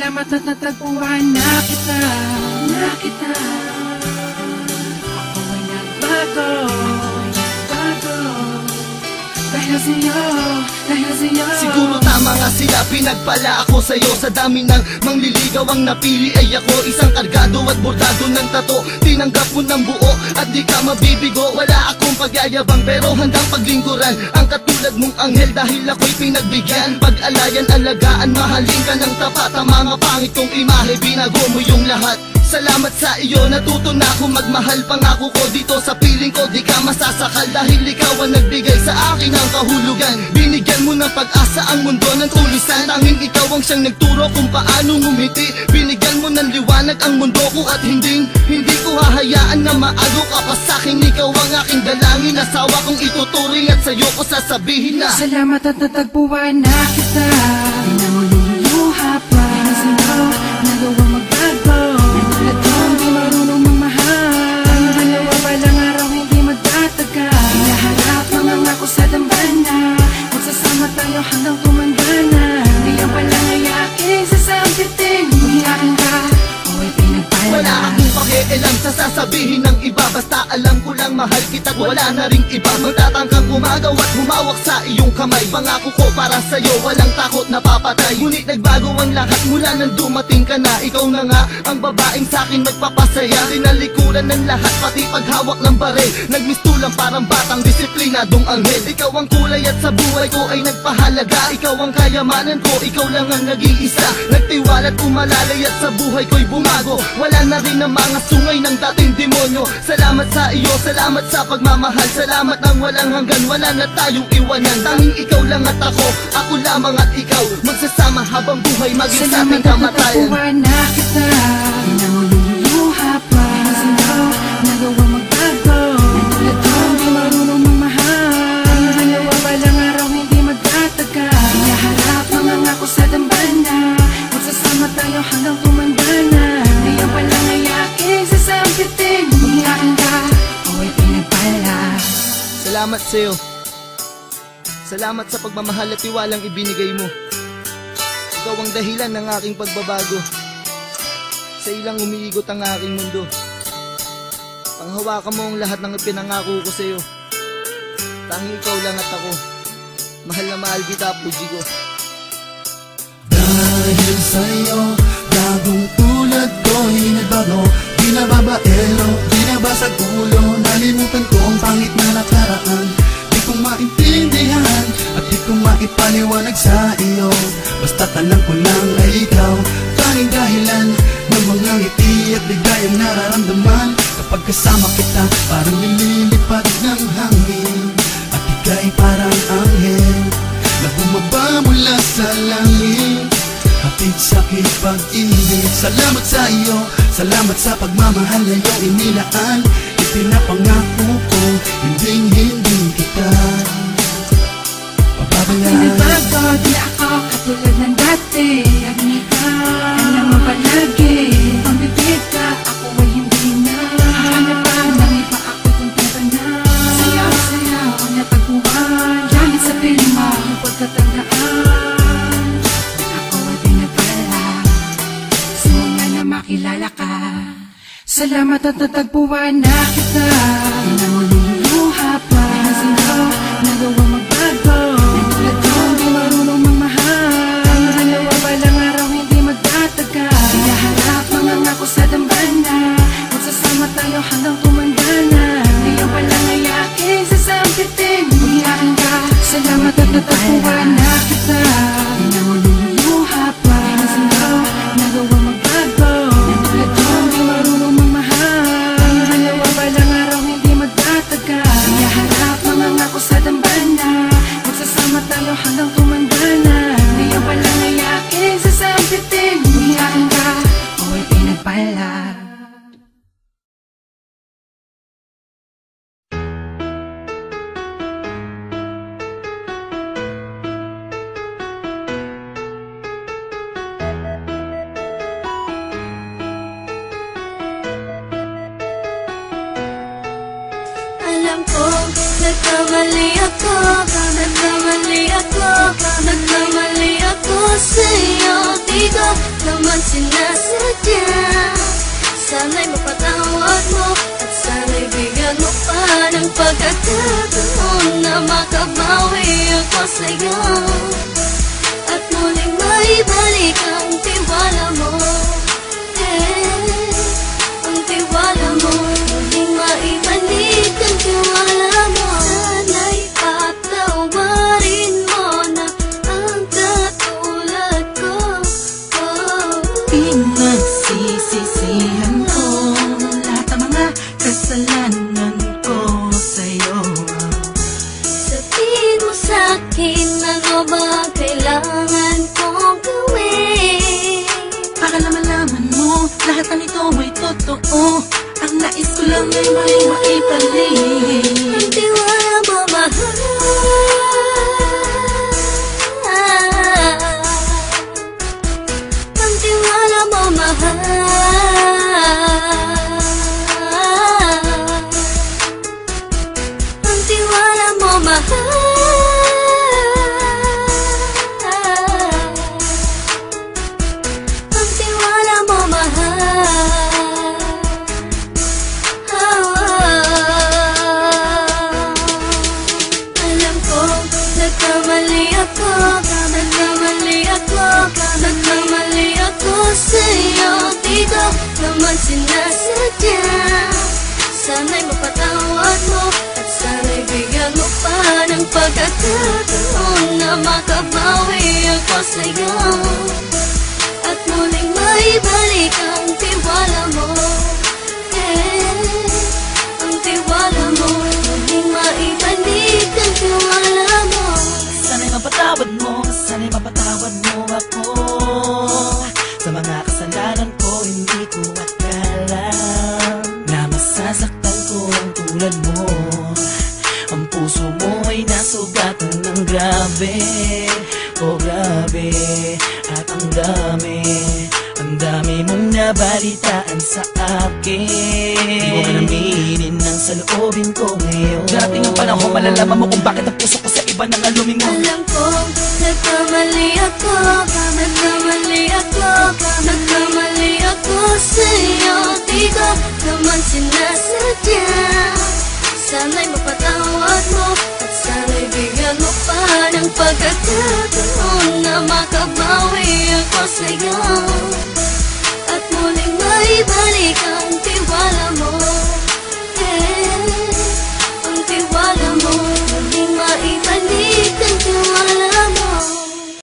Salamat at natagpuan na kita. Ako ay nagbago. Dahil sa'yo. Siguro tama nga sila, pinagpala ako sa'yo. Sa dami ng mangliligaw ang napili ay ako. Isang kargado at bordado ng tato. Tinanggap mo ng buo at di ka mabibigo. Wala akong pagyayabang pero handang paglingkuran ang katulad mong anghel dahil ako'y pinagbigyan. Pag-alayan, alagaan, mahalin ka ng tapat. Ang mga pangit kong imahe, binago mo yung lahat. Salamat sa iyo, natuto na akong magmahal. Pangako ko dito sa piling ko, di ka masasakal. Dahil ikaw ang nagbigay sa akin ng kahulugan. Binigyan mo ng pag-asa ang mundo ng tulisan. Tanging ikaw ang siyang nagturo kung paano ngumiti. Binigyan mo ng liwanag ang mundo ko at hindi ko hahayaan na maago ka pa sa'kin. Ikaw ang aking dalangin, asawa kong ituturing at sa'yo ko sasabihin na salamat at natagpuan na kita. Di na mo luluha pa. Dahil sa'yo, nagawa magbago. Di marunong magmahal. Ang dalawa palang araw hindi magtatagal. Hinaharap mangangako sa dambana. Magsasama tayo hanggang tumanda na. Ngayon palang ay aking sasampitin. Umiyakin ka, ako'y pinagpala. wala akong pakialam sa sasabihin ng iba. Basta alam ko lang mahal kita't wala na ring iba. Magtatangkang umagaw at humawak sa iyong kamay. Pangako ko para sa'yo, walang takot na papatay. Ngunit nagbago ang lahat mula nang dumating ka na. Ikaw na nga ang babaeng sa'kin magpapasaya. Tinalikuran ng lahat, pati paghawak ng baril. Nagmistulang parang batang disiplinadong anghel. Ikaw ang kulay at sa buhay ko ay nagpahalaga. Ikaw ang kayamanan ko, ikaw lang ang nag-iisa. Nagtiwala't umalalay at sa buhay ko'y bumago. Wala na rin ang mga sungay ng dating demonyo. Salamat sa iyo, salamat sa pagmamahal. Salamat ng walang hanggan, wala na tayong iwanan. Tanging ikaw lang at ako lamang at ikaw. Magsasama habang buhay maging sa ating kamatayan. Salamat at natagpuan na kita. Di na mo luluha pa. Dahil sa'yo, nagawa magbago. Natulad ko, di marunong magmahal. Ang dalawa palang araw hindi magtatagal. Hinaharap mangangako sa dambana. Magsasama tayo hanggang tumanda na. Ngayon palang ay aking sasampitin. Umiyakin ka, ako'y pinagpala. Salamat sa'yo. Salamat sa pagmamahal at tiwalang ibinigay mo. Ikaw ang dahilan ng aking pagbabago. Sa ilang umiigot ang aking mundo. Panghawakan mo ang lahat ng pinangako ko sa'yo. Tanging ikaw lang at ako. Mahal na mahal kita, puji ko. Dahil sa'yo, bagong tulad ko'y nagbago. Di na babaero, di na basag ulo. Nalimutan ko ang pangit na nakaraan. Di ko maintindihan at di ko maipaliwanag sa iyo. Basta't alam ko lang ay ikaw, tanging dahilan ng mga ngiti at ligayang nararamdaman. Kapag kasama kita, parang nililipad ng hangin. At ika'y parang anghel na bumaba mula sa langit. Hatid sa pag-ibig. Salamat sa iyo, salamat sa pagmamahal na iyong inilaan. Ipinapangako ko, hindi kita pababayaan. Pinagbago, di ako katulad ng dati. Alam mo palagi, ang bibig ka, ako ay hindi na. Hanap pa ng iba, ako'y kontenta na. Sayaw, natagpuan, yan sa pilma, yung pagkatandaan. Ako ay pinagpala, simula na makilala ka. Salamat at natagpuan na kita. Di na mo luluha pa. Dahil sa'yo, nagawa magbago. Natulad ko, di marunong magmahal. Ang dalawa palang araw hindi magtatagal. Hinaharap mangangako sa dambana. Magsasama tayo hanggang tumanda na. Ngayon palang ay aking sasampitin. Umiyakin ka, salamat at natagpuan na kita. Di na mo luluha pa. Dahil sa'yo, nagawa magbago. Natulad ko, di marunong magmahal. Ang dalawa palang araw hindi magtatagal. Hinaharap mangangako sa dambana. Magsasama tayo hanggang tumanda na. Ngayon palang ay aking sasampitin. Umiyakin ka, ako'y pinagpala. Alam ko, nagkamali ako, nagkamali ako, nagkamali ako sa'yo, di ko naman sinasadya. Sana'y mapatawad mo at sana'y bigyan mo pa ng pagkakataon na makabawi ako sa'yo at muling maibalik ang tiwala mo. Ang tiwala mo, muling maibalik ang tiwala mo. Sana'y patawarin mo na ang katulad ko. Pinagsisisihan ko lahat ng mga kasalanan ko sa'yo. Sabihin mo sa'kin ano ba kailangan kong gawin Para malaman mo lahat ng ito ay totoo. Ang nais ko lang ay maibalik ang tiwala mo, mahal. Ang tiwala mo, mahal. Ang tiwala mo, mahal. Ang tiwala mo, mahal. Alam ko, nagkamali ako, nagkamali ako, nagkamali ako sa'yo. Di ko naman sinasadya. Sana'y mapatawad mo at sana'y bigyan mo pa ng pagkakataon na makabawi ako sa'yo at muling maibalik ang tiwala mo. Ang tiwala mo, muling maibalik ang tiwala mo. Sana'y mapatawad mo, sana'y mapatawad mo ako sa mga kasalanan ko. Hindi ko akala na masasaktan ko ang tulad mo. Ang puso mo ay nasugatan ng grabe, oh grabe. At ang dami mong nabalitaan sa akin. Di mo kanaminin ang saloobin ko ngayon. Darating ang panahon, malalaman mo kung bakit ang puso ko sa iba nang alumin mo. Alam ko, nagkamali ako, nagkamali ako, nagkamali ako sa'yo. Di ko naman sinasadya. Sana'y mapatawad mo at sana'y bigyan mo pa ng pagkakataon na makabawi ako sa'yo at muling maibalik ang tiwala mo.